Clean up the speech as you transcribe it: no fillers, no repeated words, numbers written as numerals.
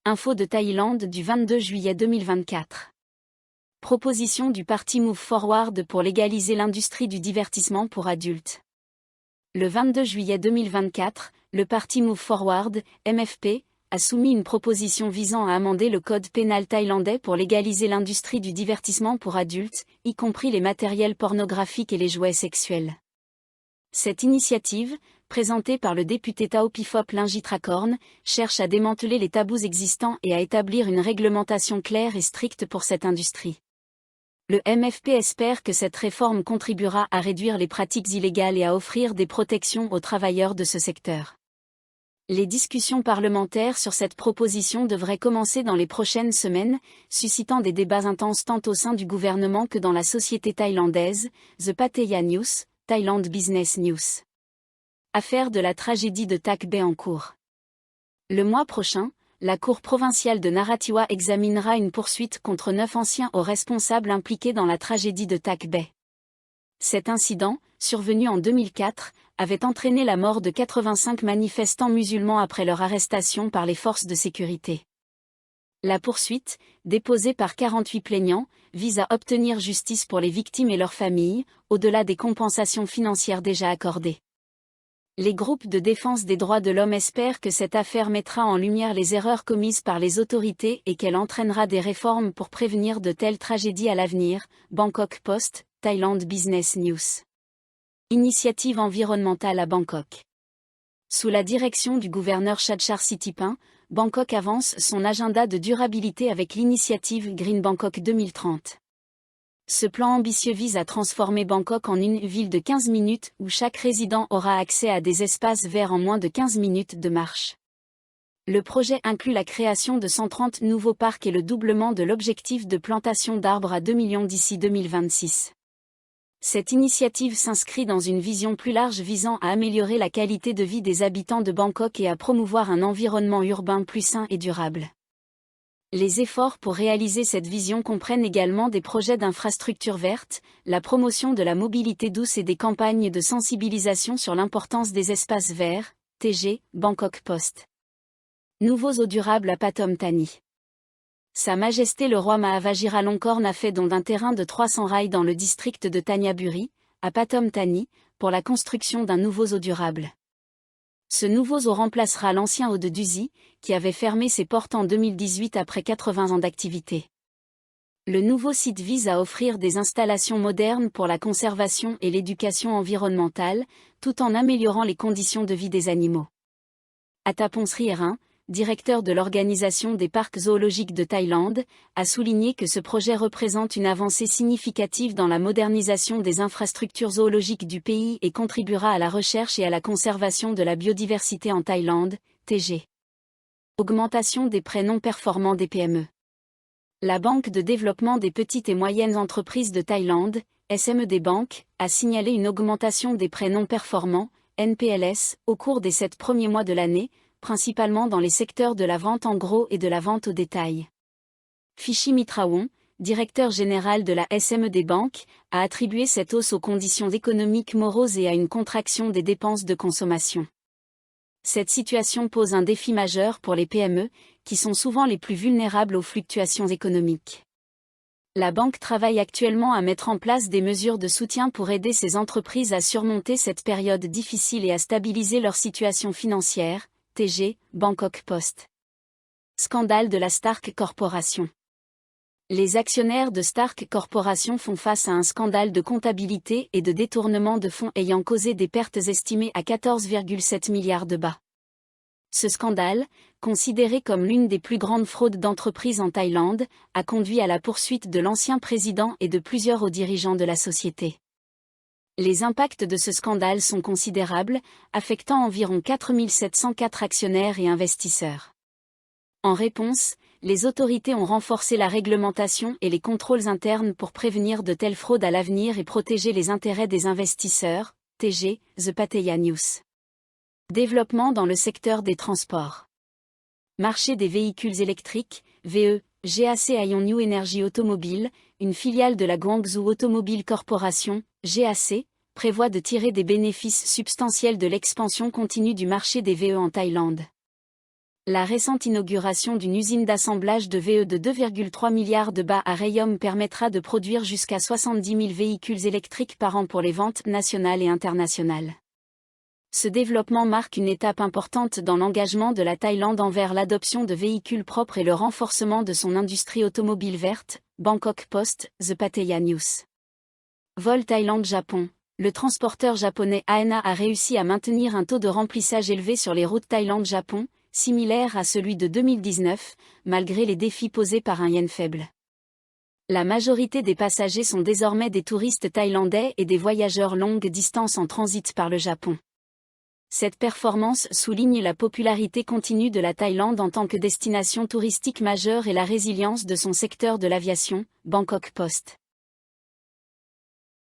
Info de Thaïlande du 22 juillet 2024. Proposition du parti Move Forward pour légaliser l'industrie du divertissement pour adultes. Le 22 juillet 2024, le parti Move Forward, MFP, a soumis une proposition visant à amender le code pénal thaïlandais pour légaliser l'industrie du divertissement pour adultes, y compris les matériels pornographiques et les jouets sexuels. Cette initiative, présentée par le député Taopifop Lingitrakorn, cherche à démanteler les tabous existants et à établir une réglementation claire et stricte pour cette industrie. Le MFP espère que cette réforme contribuera à réduire les pratiques illégales et à offrir des protections aux travailleurs de ce secteur. Les discussions parlementaires sur cette proposition devraient commencer dans les prochaines semaines, suscitant des débats intenses tant au sein du gouvernement que dans la société thaïlandaise. The Pattaya News, Thailand Business News. Affaire de la tragédie de Tak Bay en cours. Le mois prochain, la Cour provinciale de Narathiwat examinera une poursuite contre 9 anciens hauts responsables impliqués dans la tragédie de Tak Bay. Cet incident, survenu en 2004, avait entraîné la mort de 85 manifestants musulmans après leur arrestation par les forces de sécurité. La poursuite, déposée par 48 plaignants, vise à obtenir justice pour les victimes et leurs familles, au-delà des compensations financières déjà accordées. Les groupes de défense des droits de l'homme espèrent que cette affaire mettra en lumière les erreurs commises par les autorités et qu'elle entraînera des réformes pour prévenir de telles tragédies à l'avenir. Bangkok Post, Thailand Business News. Initiative environnementale à Bangkok. Sous la direction du gouverneur Chadchar Sitipin, Bangkok avance son agenda de durabilité avec l'initiative Green Bangkok 2030. Ce plan ambitieux vise à transformer Bangkok en une ville de 15 minutes où chaque résident aura accès à des espaces verts en moins de 15 minutes de marche. Le projet inclut la création de 130 nouveaux parcs et le doublement de l'objectif de plantation d'arbres à 2 millions d'ici 2026. Cette initiative s'inscrit dans une vision plus large visant à améliorer la qualité de vie des habitants de Bangkok et à promouvoir un environnement urbain plus sain et durable. Les efforts pour réaliser cette vision comprennent également des projets d'infrastructures vertes, la promotion de la mobilité douce et des campagnes de sensibilisation sur l'importance des espaces verts. TG, Bangkok Post. Nouveaux eaux durables à Pathum Thani. Sa Majesté le roi Maha Vajiralongkorn a fait don d'un terrain de 300 rails dans le district de Thanyaburi, à Pathum Thani, pour la construction d'un nouveau zoo durable. Ce nouveau zoo remplacera l'ancien zoo de Duzi, qui avait fermé ses portes en 2018 après 80 ans d'activité. Le nouveau site vise à offrir des installations modernes pour la conservation et l'éducation environnementale, tout en améliorant les conditions de vie des animaux. Atapon Sriherin, directeur de l'Organisation des parcs zoologiques de Thaïlande, a souligné que ce projet représente une avancée significative dans la modernisation des infrastructures zoologiques du pays et contribuera à la recherche et à la conservation de la biodiversité en Thaïlande. TG. Augmentation des prêts non performants des PME. La Banque de développement des petites et moyennes entreprises de Thaïlande, SMED Bank, a signalé une augmentation des prêts non performants, NPLS, au cours des 7 premiers mois de l'année, principalement dans les secteurs de la vente en gros et de la vente au détail. Phichi Mitrawon, directeur général de la SMED Bank, a attribué cette hausse aux conditions économiques moroses et à une contraction des dépenses de consommation. Cette situation pose un défi majeur pour les PME, qui sont souvent les plus vulnérables aux fluctuations économiques. La banque travaille actuellement à mettre en place des mesures de soutien pour aider ces entreprises à surmonter cette période difficile et à stabiliser leur situation financière. TG, Bangkok Post. Scandale de la Stark Corporation. Les actionnaires de Stark Corporation font face à un scandale de comptabilité et de détournement de fonds ayant causé des pertes estimées à 14,7 milliards de baht. Ce scandale, considéré comme l'une des plus grandes fraudes d'entreprises en Thaïlande, a conduit à la poursuite de l'ancien président et de plusieurs hauts dirigeants de la société. Les impacts de ce scandale sont considérables, affectant environ 4 704 actionnaires et investisseurs. En réponse, les autorités ont renforcé la réglementation et les contrôles internes pour prévenir de telles fraudes à l'avenir et protéger les intérêts des investisseurs. TG, The Pattaya News. Développement dans le secteur des transports. Marché des véhicules électriques, VE, GAC Aion New Energy Automobile, une filiale de la Guangzhou Automobile Corporation, GAC, prévoit de tirer des bénéfices substantiels de l'expansion continue du marché des VE en Thaïlande. La récente inauguration d'une usine d'assemblage de VE de 2,3 milliards de bahts à Rayong permettra de produire jusqu'à 70 000 véhicules électriques par an pour les ventes nationales et internationales. Ce développement marque une étape importante dans l'engagement de la Thaïlande envers l'adoption de véhicules propres et le renforcement de son industrie automobile verte. Bangkok Post, The Pattaya News. Vol Thaïlande-Japon. Le transporteur japonais ANA a réussi à maintenir un taux de remplissage élevé sur les routes Thaïlande-Japon, similaire à celui de 2019, malgré les défis posés par un yen faible. La majorité des passagers sont désormais des touristes thaïlandais et des voyageurs longue distance en transit par le Japon. Cette performance souligne la popularité continue de la Thaïlande en tant que destination touristique majeure et la résilience de son secteur de l'aviation. Bangkok Post.